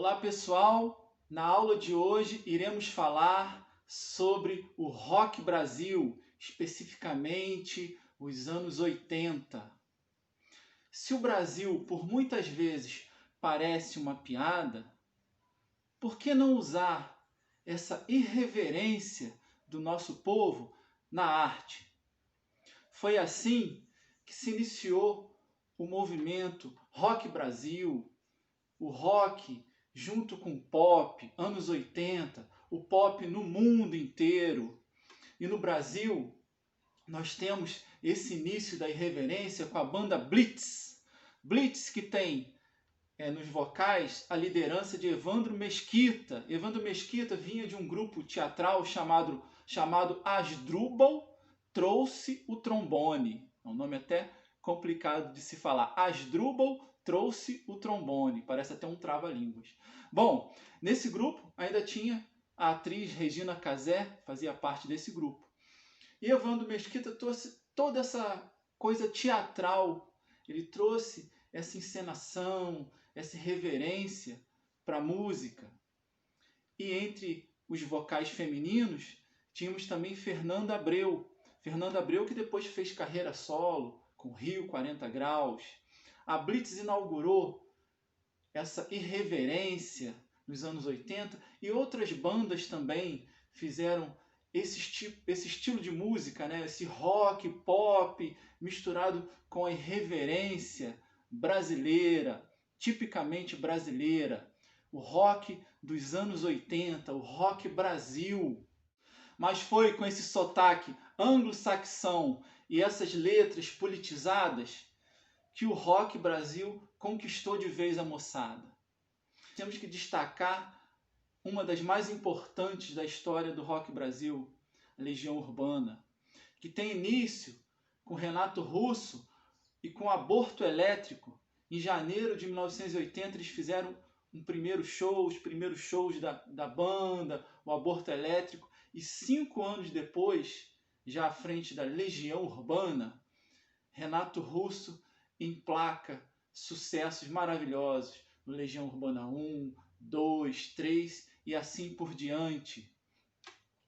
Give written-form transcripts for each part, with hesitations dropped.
Olá pessoal, na aula de hoje iremos falar sobre o Rock Brasil, especificamente os anos 80. Se o Brasil por muitas vezes parece uma piada, por que não usar essa irreverência do nosso povo na arte? Foi assim que se iniciou o movimento Rock Brasil, o rock junto com o pop, anos 80, o pop no mundo inteiro. E no Brasil, nós temos esse início da irreverência com a banda Blitz. Blitz que tem nos vocais a liderança de Evandro Mesquita. Evandro Mesquita vinha de um grupo teatral chamado Asdrubal Trouxe o Trombone. É um nome até complicado de se falar. Asdrubal Trouxe o Trombone. Parece até um trava-línguas. Bom, nesse grupo ainda tinha a atriz Regina Casé, fazia parte desse grupo. E Evandro Mesquita trouxe toda essa coisa teatral. Ele trouxe essa encenação, essa reverência para a música. E entre os vocais femininos, tínhamos também Fernanda Abreu. Fernanda Abreu que depois fez carreira solo, com Rio 40 Graus. A Blitz inaugurou essa irreverência nos anos 80 e outras bandas também fizeram esse estilo de música, né? Esse rock, pop, misturado com a irreverência brasileira, tipicamente brasileira. O rock dos anos 80, o rock Brasil. Mas foi com esse sotaque anglo-saxão e essas letras politizadas que o rock Brasil conquistou de vez a moçada. Temos que destacar uma das mais importantes da história do rock Brasil, a Legião Urbana, que tem início com Renato Russo e com Aborto Elétrico. Em janeiro de 1980 eles fizeram os primeiros shows da banda, o Aborto Elétrico, e 5 anos depois, já à frente da Legião Urbana, Renato Russo emplaca sucessos maravilhosos no Legião Urbana 1, 2, 3 e assim por diante.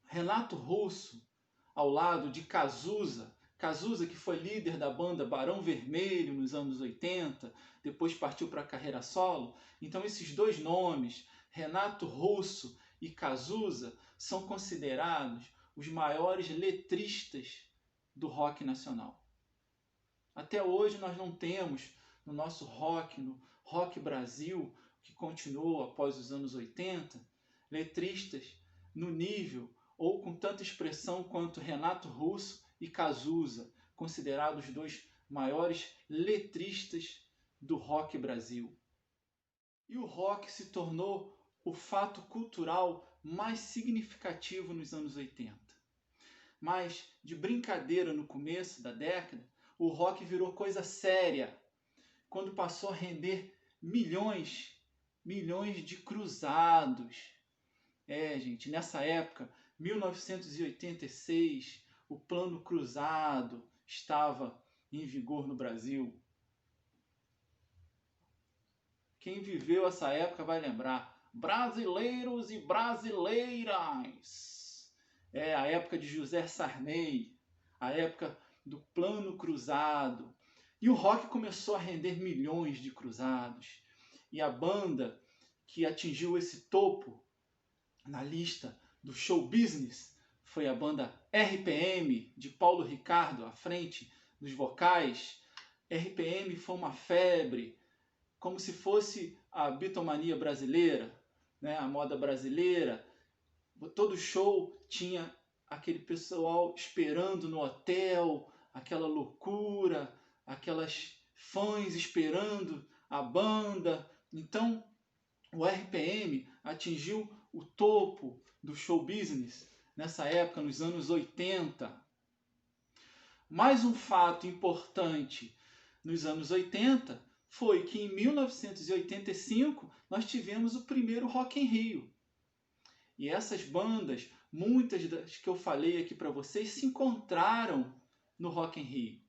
Renato Russo, ao lado de Cazuza que foi líder da banda Barão Vermelho nos anos 80, depois partiu para a carreira solo. Então esses dois nomes, Renato Russo e Cazuza, são considerados os maiores letristas do rock nacional. Até hoje nós não temos no nosso rock, no Rock Brasil, que continuou após os anos 80, letristas no nível ou com tanta expressão quanto Renato Russo e Cazuza, considerados os dois maiores letristas do rock Brasil. E o rock se tornou o fato cultural mais significativo nos anos 80. Mas, de brincadeira no começo da década, o rock virou coisa séria, quando passou a render milhões de cruzados. Gente, nessa época, 1986, o Plano Cruzado estava em vigor no Brasil. Quem viveu essa época vai lembrar. Brasileiros e brasileiras. A época de José Sarney, a época do Plano Cruzado. E o rock começou a render milhões de cruzados. E a banda que atingiu esse topo na lista do show business foi a banda RPM, de Paulo Ricardo à frente dos vocais. RPM foi uma febre, como se fosse a bitomania brasileira, né? A moda brasileira. Todo show tinha aquele pessoal esperando no hotel, aquela loucura, aquelas fãs esperando a banda. Então, o RPM atingiu o topo do show business nessa época, nos anos 80. Mais um fato importante nos anos 80 foi que em 1985 nós tivemos o primeiro Rock em Rio. E essas bandas, muitas das que eu falei aqui para vocês, se encontraram no Rock em Rio.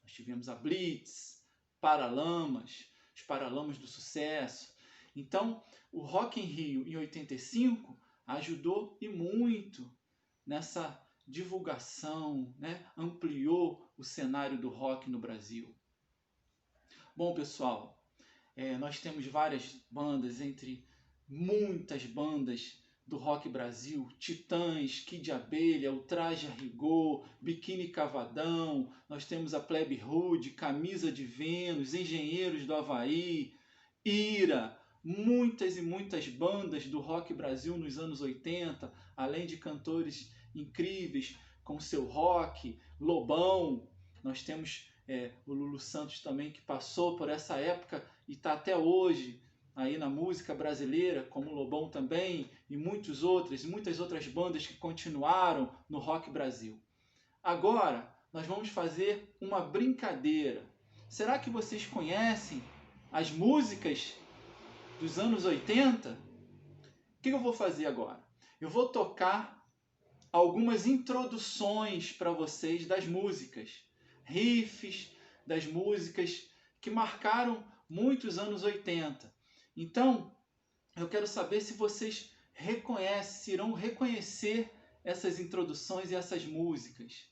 Nós tivemos a Blitz, Paralamas, os Paralamas do Sucesso. Então, o Rock em Rio, em 85, ajudou e muito nessa divulgação, né? Ampliou o cenário do rock no Brasil. Bom, pessoal, nós temos várias bandas, entre muitas bandas do Rock Brasil: Titãs, Kid de Abelha, Ultraje a Rigor, Biquíni Cavadão, nós temos a Plebe Rude, Camisa de Vênus, Engenheiros do Havaí, Ira, muitas e muitas bandas do Rock Brasil nos anos 80, além de cantores incríveis com seu rock, Lobão, nós temos o Lulu Santos também, que passou por essa época e está até hoje aí na música brasileira, como Lobão também, e muitas outras bandas que continuaram no Rock Brasil. Agora, nós vamos fazer uma brincadeira. Será que vocês conhecem as músicas dos anos 80? O que eu vou fazer agora? Eu vou tocar algumas introduções para vocês das músicas, riffs das músicas que marcaram muitos anos 80. Então, eu quero saber se vocês reconhecem, se irão reconhecer essas introduções e essas músicas.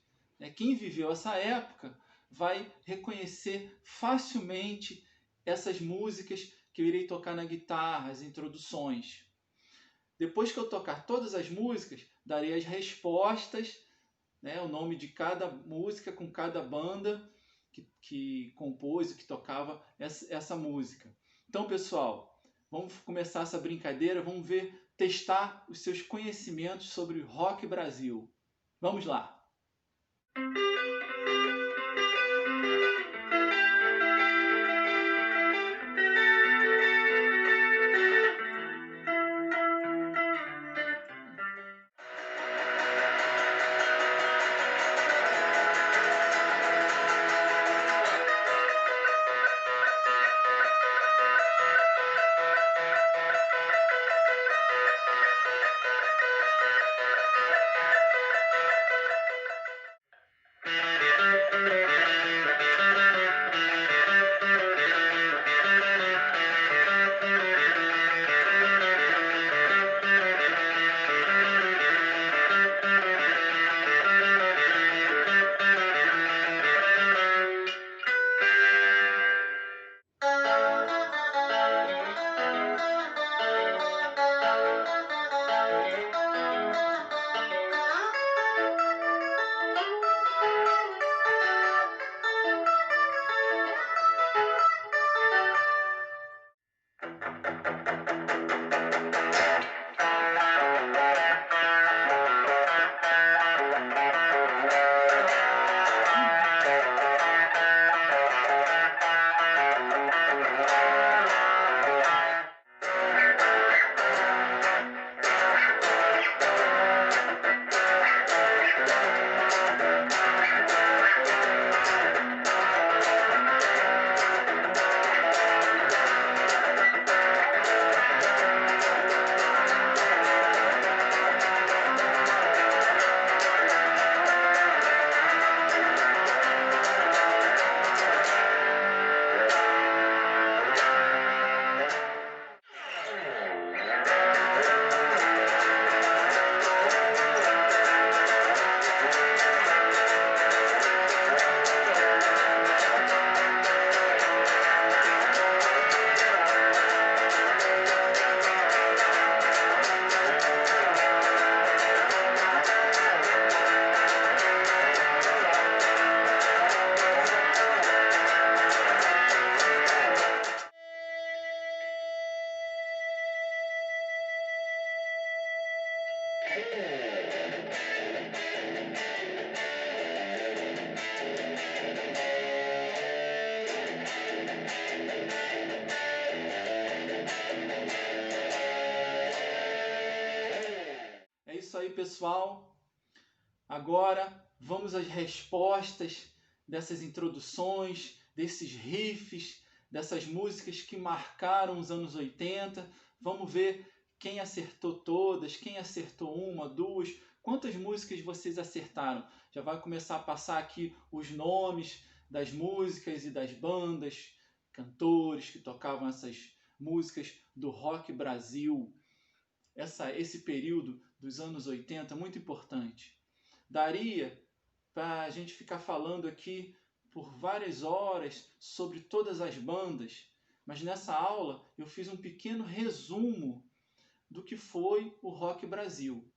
Quem viveu essa época vai reconhecer facilmente essas músicas que eu irei tocar na guitarra, as introduções. Depois que eu tocar todas as músicas, darei as respostas, o nome de cada música com cada banda que compôs e que tocava essa música. Então, pessoal, vamos começar essa brincadeira, vamos testar os seus conhecimentos sobre Rock Brasil. Vamos lá! É isso aí, pessoal. Agora vamos às respostas dessas introduções, desses riffs, dessas músicas que marcaram os anos 80. Vamos ver quem acertou todas, quem acertou uma, duas, quantas músicas vocês acertaram. Já vai começar a passar aqui os nomes das músicas e das bandas, cantores que tocavam essas músicas do Rock Brasil, esse período dos anos 80, muito importante. Daria para a gente ficar falando aqui por várias horas sobre todas as bandas, mas nessa aula eu fiz um pequeno resumo do que foi o Rock Brasil.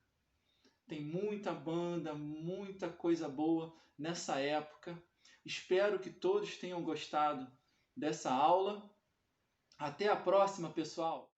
Tem muita banda, muita coisa boa nessa época. Espero que todos tenham gostado dessa aula. Até a próxima, pessoal!